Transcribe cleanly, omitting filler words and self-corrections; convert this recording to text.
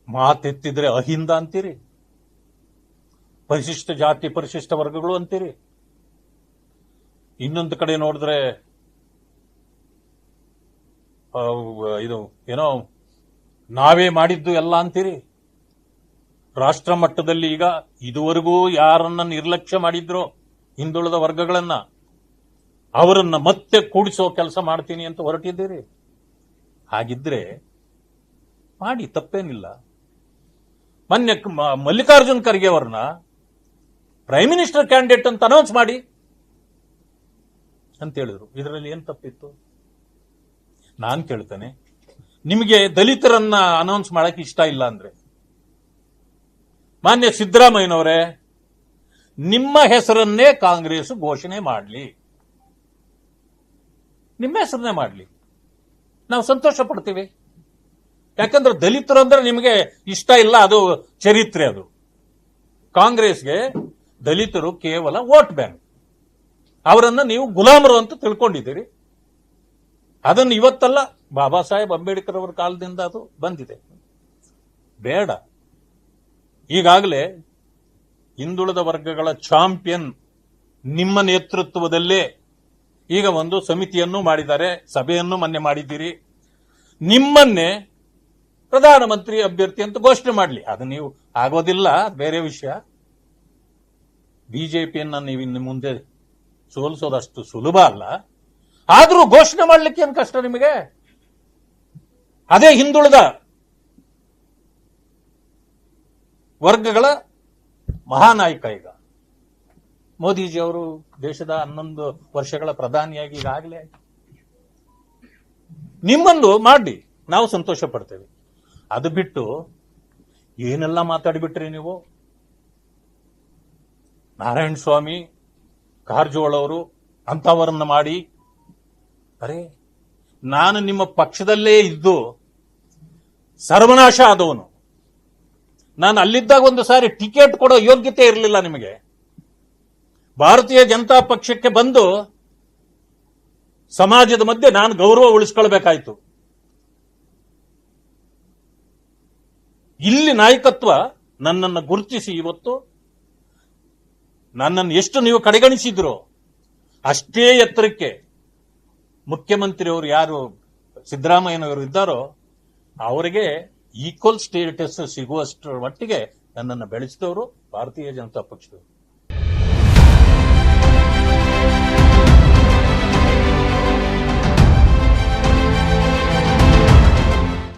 ಮಾತೆತ್ತಿದ್ರೆ ಅಹಿಂದ ಅಂತೀರಿ, ಪರಿಶಿಷ್ಟ ಜಾತಿ ಪರಿಶಿಷ್ಟ ವರ್ಗಗಳು ಅಂತೀರಿ. ಇನ್ನೊಂದು ಕಡೆ ನೋಡಿದ್ರೆ ಇದು ಏನೋ ನಾವೇ ಮಾಡಿದ್ದು ಎಲ್ಲ ಅಂತೀರಿ. ರಾಷ್ಟ್ರ ಮಟ್ಟದಲ್ಲಿ ಈಗ ಇದುವರೆಗೂ ಯಾರನ್ನ ನಿರ್ಲಕ್ಷ್ಯ ಮಾಡಿದ್ರೋ ಹಿಂದುಳಿದ ವರ್ಗಗಳನ್ನ, ಅವರನ್ನ ಮತ್ತೆ ಕೂಡಿಸೋ ಕೆಲಸ ಮಾಡ್ತೀನಿ ಅಂತ ಹೊರಟಿದ್ದೀರಿ. ಹಾಗಿದ್ರೆ ಮಾಡಿ, ತಪ್ಪೇನಿಲ್ಲ. ಮೊನ್ನೆ ಮಲ್ಲಿಕಾರ್ಜುನ್ ಖರ್ಗೆ ಅವರನ್ನ ಪ್ರೈಮ್ ಮಿನಿಸ್ಟರ್ ಕ್ಯಾಂಡಿಡೇಟ್ ಅಂತ ಅನೌನ್ಸ್ ಮಾಡಿ ಅಂತ ಹೇಳಿದ್ರು. ಇದರಲ್ಲಿ ಏನ್ ತಪ್ಪಿತ್ತು? ನಾನ್ ಕೇಳ್ತೇನೆ, ನಿಮಗೆ ದಲಿತರನ್ನ ಅನೌನ್ಸ್ ಮಾಡಕ್ಕೆ ಇಷ್ಟ ಇಲ್ಲ ಅಂದ್ರೆ, ಮಾನ್ಯ ಸಿದ್ದರಾಮಯ್ಯನವರೇ ನಿಮ್ಮ ಹೆಸರನ್ನೇ ಕಾಂಗ್ರೆಸ್ ಘೋಷಣೆ ಮಾಡಲಿ, ನಿಮ್ಮ ಹೆಸರನ್ನೇ ಮಾಡಲಿ, ನಾವು ಸಂತೋಷ ಪಡ್ತೀವಿ. ಯಾಕಂದ್ರೆ ದಲಿತರು ಅಂದ್ರೆ ನಿಮಗೆ ಇಷ್ಟ ಇಲ್ಲ, ಅದು ಚರಿತ್ರೆ. ಅದು ಕಾಂಗ್ರೆಸ್ಗೆ ದಲಿತರು ಕೇವಲ ವೋಟ್ ಬ್ಯಾಂಕ್, ಅವರನ್ನ ನೀವು ಗುಲಾಮರು ಅಂತ ತಿಳ್ಕೊಂಡಿದ್ದೀರಿ. ಅದನ್ನು ಇವತ್ತಲ್ಲ, ಬಾಬಾ ಸಾಹೇಬ್ ಅಂಬೇಡ್ಕರ್ ಅವರ ಕಾಲದಿಂದ ಅದು ಬಂದಿದೆ. ಬೇಡ. ಈಗಾಗಲೇ ಹಿಂದುಳಿದ ವರ್ಗಗಳ ಚಾಂಪಿಯನ್ ನಿಮ್ಮ ನೇತೃತ್ವದಲ್ಲೇ ಈಗ ಒಂದು ಸಮಿತಿಯನ್ನು ಮಾಡಿದ್ದಾರೆ, ಸಭೆಯನ್ನು ಮೊನ್ನೆ ಮಾಡಿದ್ದೀರಿ. ನಿಮ್ಮನ್ನೇ ಪ್ರಧಾನಮಂತ್ರಿ ಅಭ್ಯರ್ಥಿ ಅಂತ ಘೋಷಣೆ ಮಾಡಲಿ. ಅದು ನೀವು ಆಗೋದಿಲ್ಲ, ಬೇರೆ ವಿಷಯ. ಬಿಜೆಪಿಯನ್ನ ನೀವು ಇನ್ನು ಮುಂದೆ ಸೋಲಿಸೋದಷ್ಟು ಸುಲಭ ಅಲ್ಲ. ಆದರೂ ಘೋಷಣೆ ಮಾಡಲಿಕ್ಕೆ ಏನು ಕಷ್ಟ ನಿಮಗೆ? ಅದೇ ಹಿಂದುಳಿದ ವರ್ಗಗಳ ಮಹಾನಾಯಕ. ಈಗ ಮೋದಿಜಿ ಅವರು ದೇಶದ 11 ವರ್ಷಗಳ ಪ್ರಧಾನಿಯಾಗಿ ಈಗಾಗಲೇ ನಿಮ್ಮನ್ನು ಮಾಡಿ ನಾವು ಸಂತೋಷ ಪಡ್ತೇವೆ. ಅದು ಬಿಟ್ಟು ಏನೆಲ್ಲ ಮಾತಾಡಿಬಿಟ್ರಿ ನೀವು. ನಾರಾಯಣ ಸ್ವಾಮಿ, ಕಾರಜೋಳ ಅವರು ಅಂತವರನ್ನ ಮಾಡಿ, ಅರೆ ನಾನು ನಿಮ್ಮ ಪಕ್ಷದಲ್ಲೇ ಇದ್ದು ಸರ್ವನಾಶ ಆದವನು. ನಾನು ಅಲ್ಲಿದ್ದಾಗ ಒಂದು ಸಾರಿ ಟಿಕೆಟ್ ಕೊಡೋ ಯೋಗ್ಯತೆ ಇರಲಿಲ್ಲ ನಿಮಗೆ. ಭಾರತೀಯ ಜನತಾ ಪಕ್ಷಕ್ಕೆ ಬಂದು ಸಮಾಜದ ಮಧ್ಯೆ ನಾನು ಗೌರವ ಉಳಿಸ್ಕೊಳ್ಬೇಕಾಯ್ತು. ಇಲ್ಲಿ ನಾಯಕತ್ವ ನನ್ನನ್ನು ಗುರುತಿಸಿ ಇವತ್ತು ನನ್ನನ್ನು ಎಷ್ಟು ನೀವು ಕಡೆಗಣಿಸಿದ್ರು ಅಷ್ಟೇ ಎತ್ತರಕ್ಕೆ ಮುಖ್ಯಮಂತ್ರಿಯವರು ಯಾರು ಸಿದ್ದರಾಮಯ್ಯನವರು ಇದ್ದಾರೋ ಅವರಿಗೆ ಈಕ್ವಲ್ ಸ್ಟೇಟಸ್ ಸಿಗುವಷ್ಟರ ಮಟ್ಟಿಗೆ ನನ್ನನ್ನು ಬೆಳೆಸಿದವರು ಭಾರತೀಯ ಜನತಾ ಪಕ್ಷದವರು.